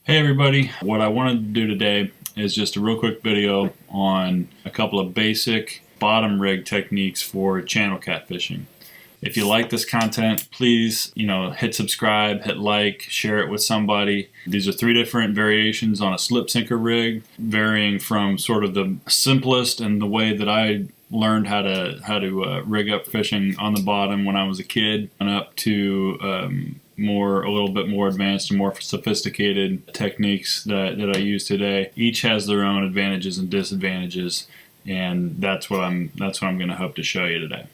Hey everybody, what I wanted to do today is just a real quick video on a couple of basic bottom rig techniques for channel catfishing. If you like this content, please, hit subscribe, hit like, share it with somebody. These are 3 different variations on a slip sinker rig, varying from sort of the simplest and the way that I learned how to rig up fishing on the bottom when I was a kid, and up to a little bit more advanced and more sophisticated techniques that I use today. Each has their own advantages and disadvantages, and that's what I'm going to hope to show you today.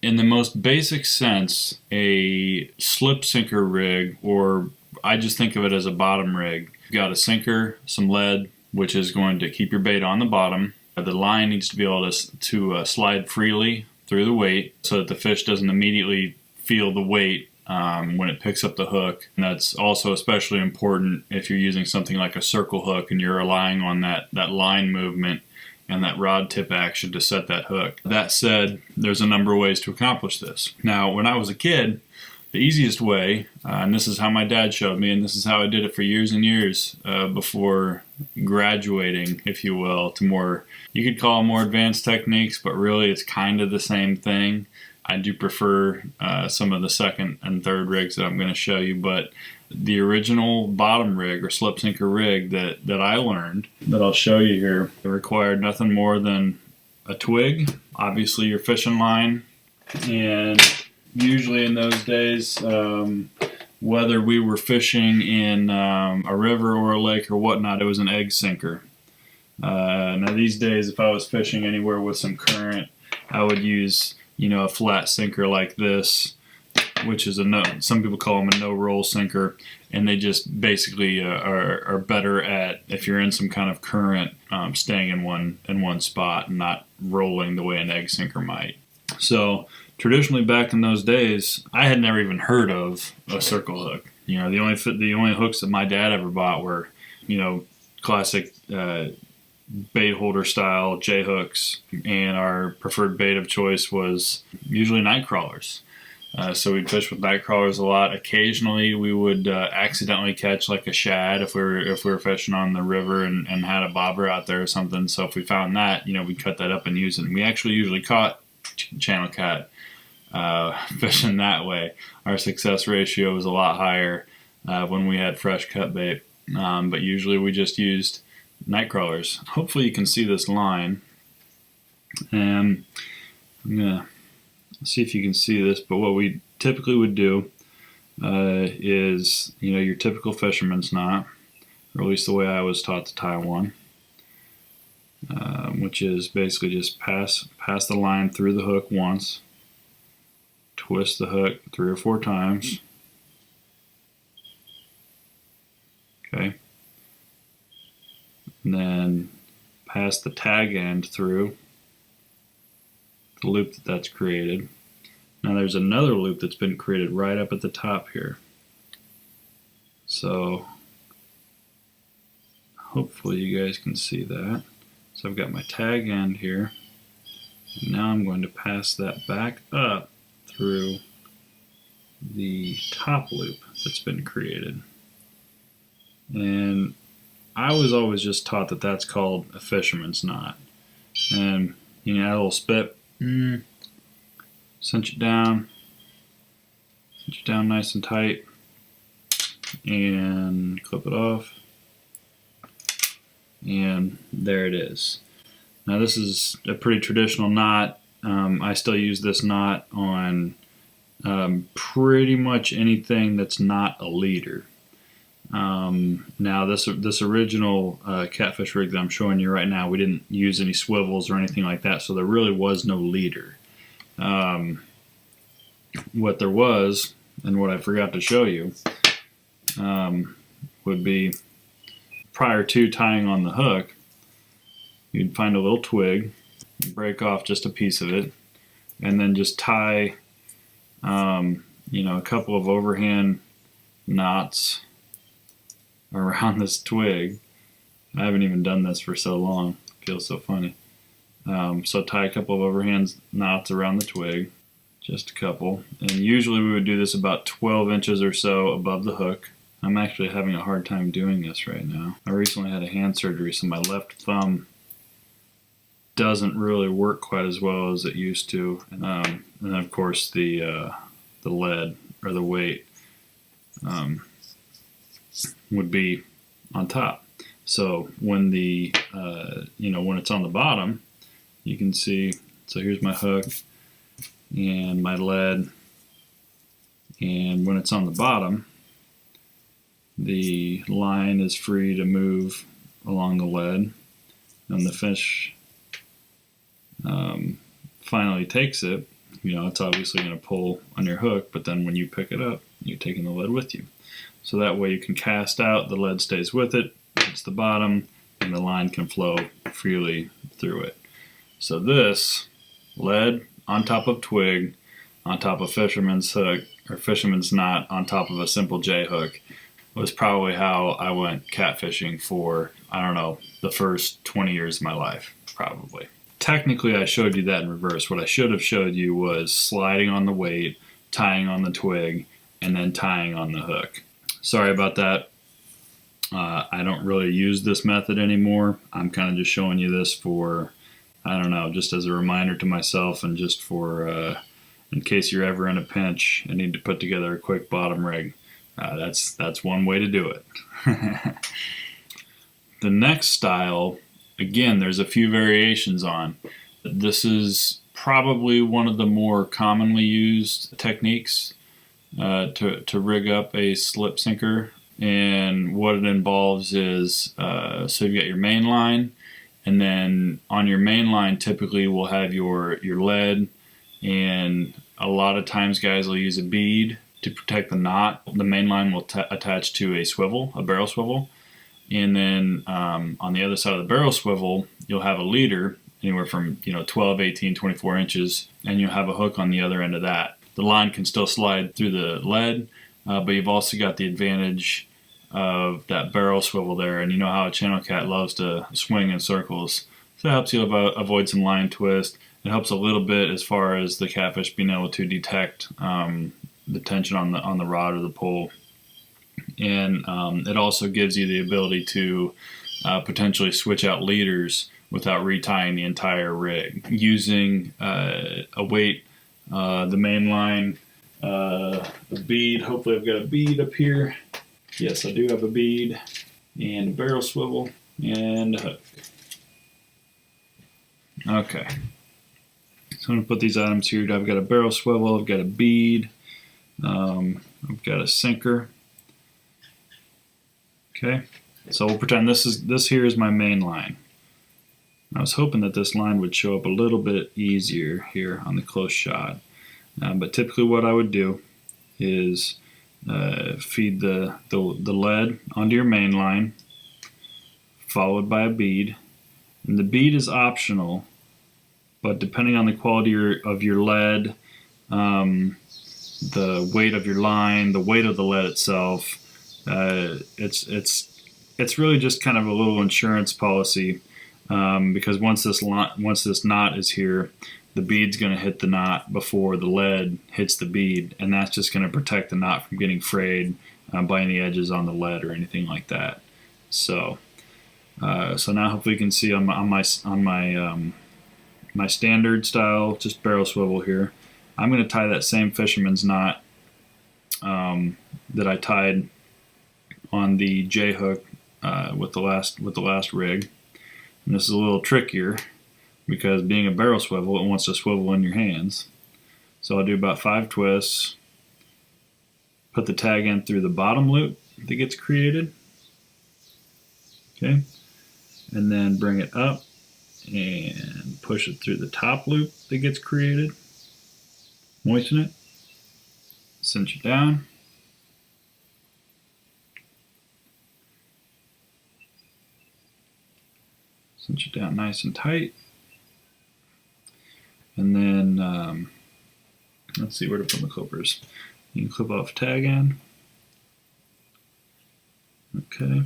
In the most basic sense, a slip sinker rig, or I just think of it as a bottom rig. You've got a sinker, some lead, which is going to keep your bait on the bottom. The line needs to be able to slide freely through the weight so that the fish doesn't immediately feel the weight when it picks up the hook. And that's also especially important if you're using something like a circle hook and you're relying on that line movement and that rod tip action to set that hook. That said, there's a number of ways to accomplish this. Now, when I was a kid, the easiest way, and this is how my dad showed me, and this is how I did it for years and years before graduating, if you will, to more, you could call them more advanced techniques, but really it's kind of the same thing. I do prefer some of the second and third rigs that I'm going to show you, but the original bottom rig or slip sinker rig that I learned, that I'll show you here, it required nothing more than a twig, obviously your fishing line, and usually in those days, whether we were fishing in a river or a lake or whatnot, it was an egg sinker. Now these days, if I was fishing anywhere with some current, I would use a flat sinker like this, which is some people call them a no-roll sinker, and they just basically are better at, if you're in some kind of current, staying in one spot and not rolling the way an egg sinker might. So traditionally back in those days, I had never even heard of a circle hook. The only hooks that my dad ever bought were classic bait holder style J hooks, and our preferred bait of choice was usually nightcrawlers. So we'd fish with nightcrawlers a lot. Occasionally we would accidentally catch like a shad if we were fishing on the river and had a bobber out there or something. So if we found that, we'd cut that up and use it. And we actually usually caught channel cat fishing that way. Our success ratio was a lot higher when we had fresh cut bait, but usually we just used nightcrawlers. Hopefully you can see this line, and I'm gonna see if you can see this, but what we typically would do is your typical fisherman's knot, or at least the way I was taught to tie one, which is basically just pass the line through the hook once, twist the hook 3 or 4 times, okay, and then pass the tag end through the loop that's created. Now there's another loop that's been created right up at the top here. So hopefully you guys can see that. So I've got my tag end here, and now I'm going to pass that back up through the top loop that's been created. And I was always just taught that that's called a fisherman's knot. And add a little spit, cinch it down nice and tight, and clip it off, and there it is. Now this is a pretty traditional knot. I still use this knot on pretty much anything that's not a leader. Now this original catfish rig that I'm showing you right now, we didn't use any swivels or anything like that, so there really was no leader. What there was, and what I forgot to show you, would be prior to tying on the hook, you'd find a little twig, break off just a piece of it, and then just tie, a couple of overhand knots around this twig. I haven't even done this for so long. It feels so funny. So tie a couple of overhand knots around the twig, just a couple. And usually we would do this about 12 inches or so above the hook. I'm actually having a hard time doing this right now. I recently had a hand surgery, so my left thumb doesn't really work quite as well as it used to. And then of course the lead or the weight would be on top. So when when it's on the bottom, you can see, so here's my hook and my lead, and when it's on the bottom, the line is free to move along the lead, and the fish finally takes it. It's obviously going to pull on your hook, but then when you pick it up, you're taking the lead with you. So that way you can cast out, the lead stays with it, hits the bottom, and the line can flow freely through it. So this lead on top of twig, on top of fisherman's hook, or fisherman's knot on top of a simple J hook was probably how I went catfishing for, I don't know, the first 20 years of my life, probably. Technically, I showed you that in reverse. What I should have showed you was sliding on the weight, tying on the twig, and then tying on the hook. Sorry about that. I don't really use this method anymore. I'm kind of just showing you this for, I don't know, just as a reminder to myself, and just for, in case you're ever in a pinch and need to put together a quick bottom rig. That's one way to do it. The next style, again, there's a few variations on. This is probably one of the more commonly used techniques to rig up a slip sinker. And what it involves is, so you've got your main line, and then on your main line typically we'll have your lead, and a lot of times guys will use a bead to protect the knot. The main line will attach to a swivel, a barrel swivel, and then on the other side of the barrel swivel you'll have a leader anywhere from 12, 18, 24 inches, and you'll have a hook on the other end of that. The line can still slide through the lead, but you've also got the advantage of that barrel swivel there, and you know how a channel cat loves to swing in circles, so that helps you avoid some line twist. It helps a little bit as far as the catfish being able to detect the tension on the rod or the pole, and it also gives you the ability to potentially switch out leaders without retying the entire rig using a weight, the main line, a bead. Hopefully I've got a bead up here. Yes, I do have a bead, and a barrel swivel, and a hook. Okay, so I'm going to put these items here. I've got a barrel swivel, I've got a bead, I've got a sinker. Okay, so we'll pretend this here is my main line. I was hoping that this line would show up a little bit easier here on the close shot, but typically what I would do is feed the lead onto your main line, followed by a bead. And the bead is optional, but depending on the quality of your lead, the weight of your line, the weight of the lead itself, it's really just kind of a little insurance policy, because once this knot is here, the bead's going to hit the knot before the lead hits the bead, and that's just going to protect the knot from getting frayed by any edges on the lead or anything like that. So now hopefully you can see on my standard style, just barrel swivel here, I'm going to tie that same fisherman's knot that I tied on the J hook with the last rig. And this is a little trickier, because being a barrel swivel, it wants to swivel in your hands. So I'll do about 5 twists, put the tag in through the bottom loop that gets created, okay, and then bring it up and push it through the top loop that gets created, moisten it, cinch it down, cinch it down nice and tight. And then let's see where to put the clippers. You can clip off tag end. Okay,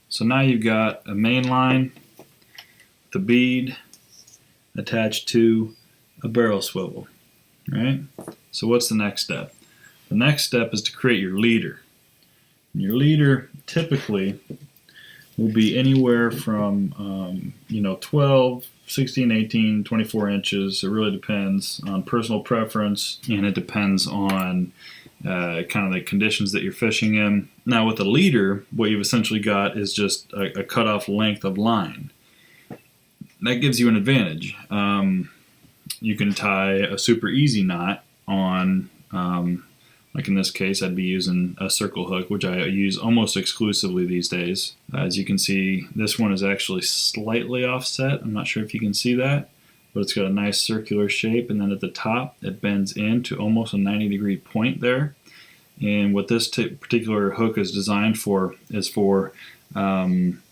so now you've got a main line, the bead attached to a barrel swivel, right? So what's the next step? The next step is to create your leader. And your leader typically will be anywhere from 12, 16, 18, 24 inches. It really depends on personal preference, and it depends on kind of the conditions that you're fishing in. Now with a leader, what you've essentially got is just a cut-off length of line. That gives you an advantage. You can tie a super easy knot on, like in this case, I'd be using a circle hook, which I use almost exclusively these days. As you can see, this one is actually slightly offset. I'm not sure if you can see that, but it's got a nice circular shape, and then at the top it bends into almost a 90-degree point there. And what this particular hook is designed for is for when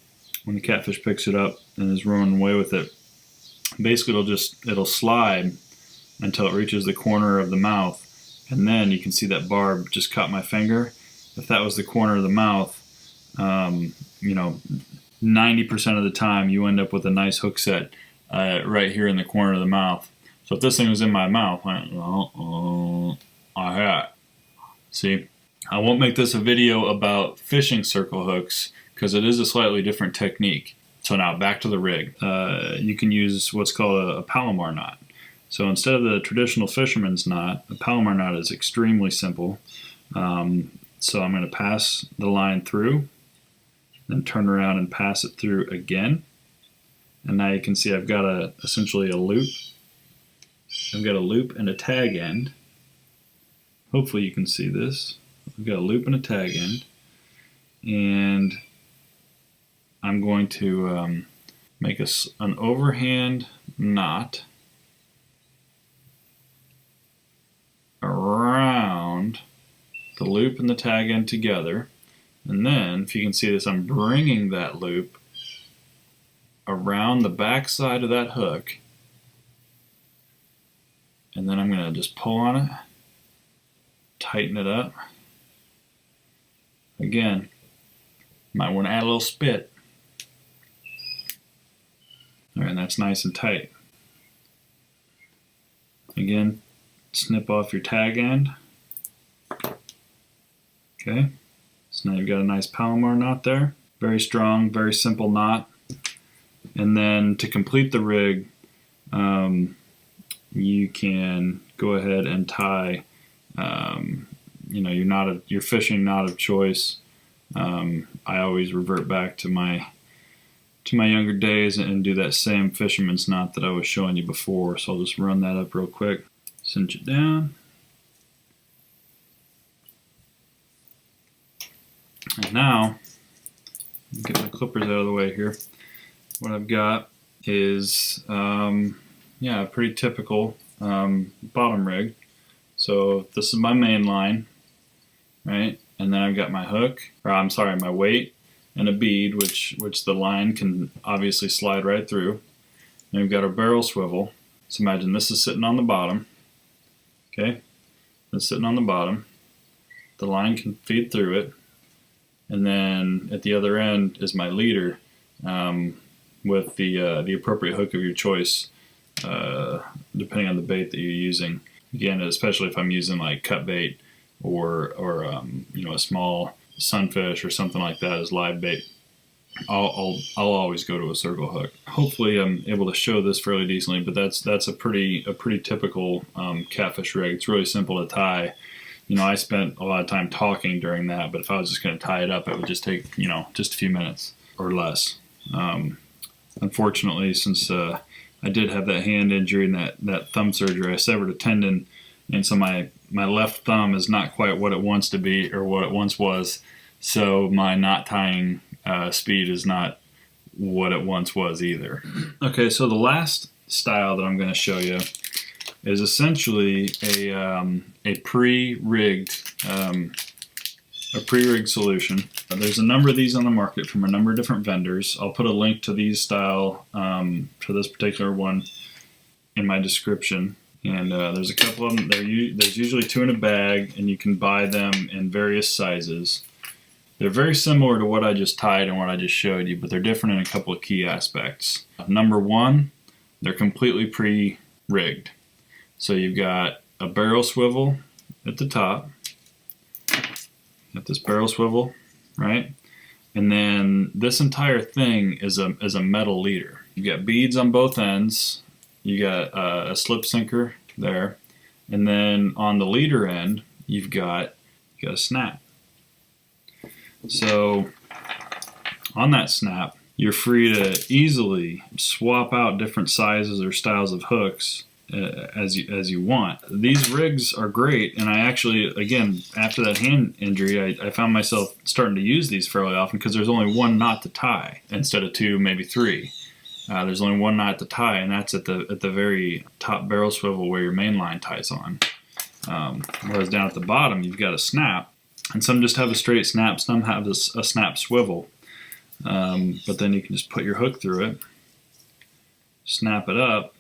the catfish picks it up and is running away with it, basically it'll slide until it reaches the corner of the mouth, and then you can see that barb just caught my finger. If that was the corner of the mouth, 90% of the time you end up with a nice hook set right here in the corner of the mouth. So if this thing was in my mouth, see, I won't make this a video about fishing circle hooks because it is a slightly different technique. So now back to the rig. You can use what's called a Palomar knot. So instead of the traditional fisherman's knot, a Palomar knot is extremely simple. So I'm going to pass the line through, then turn around and pass it through again. And now you can see I've got essentially a loop. I've got a loop and a tag end. Hopefully you can see this. I've got a loop and a tag end. And I'm going to make an overhand knot around the loop and the tag end together. And then, if you can see this, I'm bringing that loop around the back side of that hook. And then I'm going to just pull on it, tighten it up. Again, might want to add a little spit. Alright, and that's nice and tight. Again, snip off your tag end. Okay, so now you've got a nice Palomar knot there. Very strong, very simple knot. And then to complete the rig, you can go ahead and tie your fishing knot of choice. I always revert back to my younger days and do that same fisherman's knot that I was showing you before. So I'll just run that up real quick, cinch it down, and now get my clippers out of the way here. What I've got is a pretty typical bottom rig. So this is my main line, right? And then I've got my hook, my weight, and a bead, which the line can obviously slide right through. And we've got our barrel swivel. So imagine this is sitting on the bottom. Okay, it's sitting on the bottom. The line can feed through it, and then at the other end is my leader with the appropriate hook of your choice, depending on the bait that you're using. Again, especially if I'm using like cut bait or a small sunfish or something like that as live bait, I'll always go to a circle hook. Hopefully I'm able to show this fairly decently, but that's a pretty typical catfish rig. It's really simple to tie. I spent a lot of time talking during that, but if I was just going to tie it up, it would just take just a few minutes or less. Unfortunately, since I did have that hand injury and that thumb surgery, I severed a tendon, and so my left thumb is not quite what it wants to be or what it once was. So my knot tying speed is not what it once was either. Okay, so the last style that I'm going to show you is essentially a pre-rigged solution. There's a number of these on the market from a number of different vendors. I'll put a link to these style, to this particular one, in my description. And there's a couple of them. There's usually 2 in a bag, and you can buy them in various sizes. They're very similar to what I just tied and what I just showed you, but they're different in a couple of key aspects. Number one, they're completely pre-rigged. So you've got a barrel swivel at the top. Got this barrel swivel, right? And then this entire thing is a metal leader. You got beads on both ends. You got a slip sinker there, and then on the leader end, you got a snap. So on that snap, you're free to easily swap out different sizes or styles of hooks as you want. These rigs are great, and I actually, again, after that hand injury, I found myself starting to use these fairly often because there's only 1 knot to tie instead of 2, maybe 3. There's only 1 knot to tie, and that's at the very top barrel swivel where your main line ties on. Whereas down at the bottom, you've got a snap, and some just have a straight snap, some have a snap swivel. But then you can just put your hook through it, snap it up,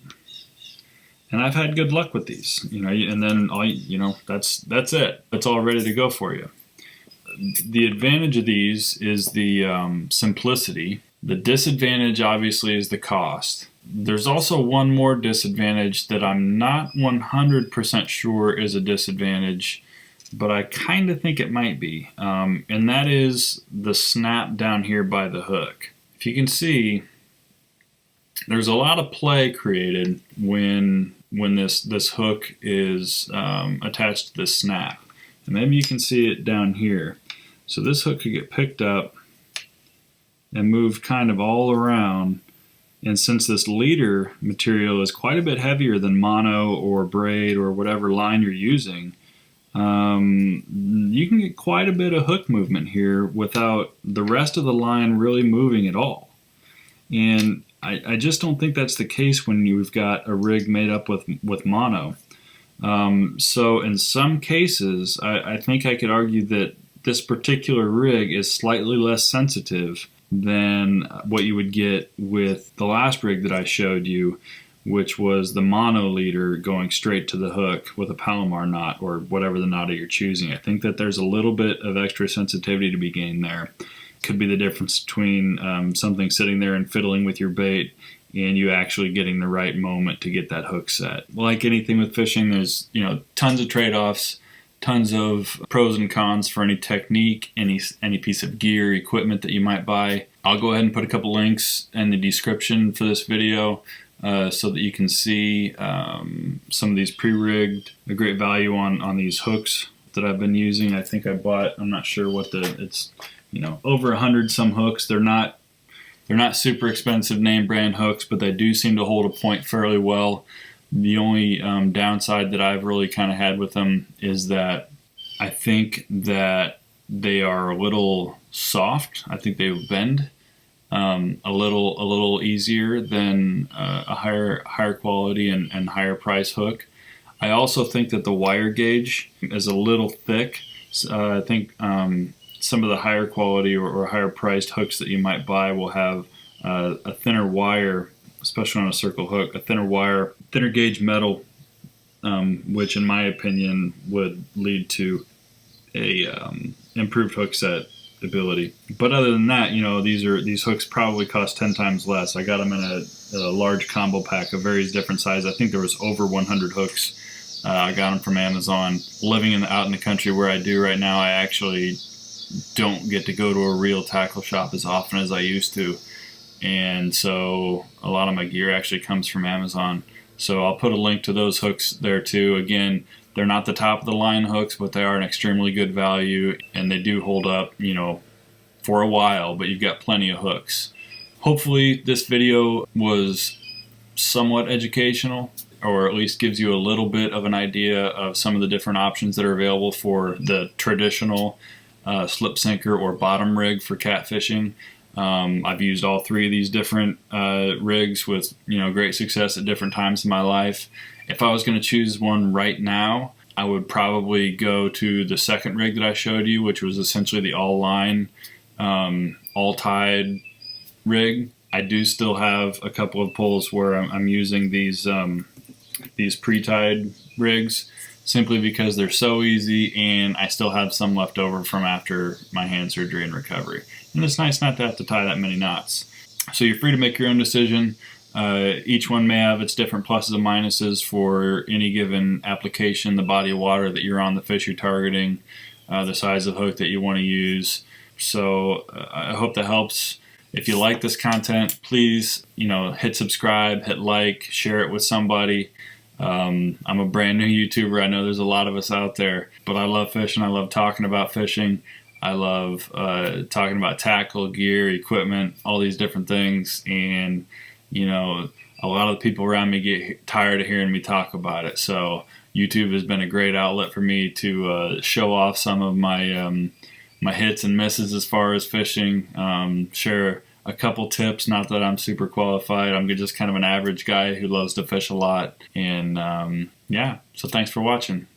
and I've had good luck with these. And then that's it. It's all ready to go for you. The advantage of these is the simplicity. The disadvantage, obviously, is the cost. There's also one more disadvantage that I'm not 100% sure is a disadvantage, but I kind of think it might be, and that is the snap down here by the hook. If you can see, there's a lot of play created when this hook is attached to this snap. And maybe you can see it down here. So this hook could get picked up and moved kind of all around, and since this leader material is quite a bit heavier than mono or braid or whatever line you're using, you can get quite a bit of hook movement here without the rest of the line really moving at all. And I just don't think that's the case when you've got a rig made up with mono. So in some cases, I think I could argue that this particular rig is slightly less sensitive than what you would get with the last rig that I showed you, which was the mono leader going straight to the hook with a Palomar knot or whatever the knot you're choosing. I think that there's a little bit of extra sensitivity to be gained there. Could be the difference between something sitting there and fiddling with your bait and you actually getting the right moment to get that hook set. Like anything with fishing, there's tons of trade-offs, tons of pros and cons for any technique, any piece of gear, equipment that you might buy. I'll go ahead and put a couple links in the description for this video so that you can see some of these pre-rigged, a great value on these hooks that I've been using. I think I bought, I'm not sure what it's over 100 some hooks. They're not super expensive name brand hooks, but they do seem to hold a point fairly well. The only downside that I've really kind of had with them is that I think that they are a little soft. I think they bend a little easier than a higher quality and higher price hook. I also think that the wire gauge is a little thick. I think some of the higher quality or higher priced hooks that you might buy will have a thinner wire, especially on a circle hook, a thinner wire, thinner gauge metal, which in my opinion would lead to a improved hook set ability. But other than that, these hooks probably cost 10 times less. I got them in a large combo pack of various different sizes. I think there was over 100 hooks. I got them from Amazon. Living out in the country where I do right now, I actually don't get to go to a real tackle shop as often as I used to. And so a lot of my gear actually comes from Amazon. So I'll put a link to those hooks there too. Again, they're not the top of the line hooks, but they are an extremely good value, and they do hold up, for a while, but you've got plenty of hooks. Hopefully this video was somewhat educational, or at least gives you a little bit of an idea of some of the different options that are available for the traditional slip sinker or bottom rig for catfishing. I've used all 3 of these different rigs with great success at different times in my life. If I was going to choose one right now, I would probably go to the second rig that I showed you, which was essentially the all-line, all-tied rig. I do still have a couple of pulls where I'm using these these pre-tied rigs, simply because they're so easy, and I still have some left over from after my hand surgery and recovery. And it's nice not to have to tie that many knots. So you're free to make your own decision. Each one may have its different pluses and minuses for any given application, the body of water that you're on, the fish you're targeting, the size of hook that you want to use. So I hope that helps. If you like this content, please, hit subscribe, hit like, share it with somebody. I'm a brand new YouTuber. I know there's a lot of us out there, but I love fishing. I love talking about fishing. I love talking about tackle, gear, equipment, all these different things. And, a lot of the people around me get tired of hearing me talk about it. So YouTube has been a great outlet for me to show off some of my my hits and misses as far as fishing, share a couple tips. Not that I'm super qualified. I'm just kind of an average guy who loves to fish a lot. And yeah, so thanks for watching.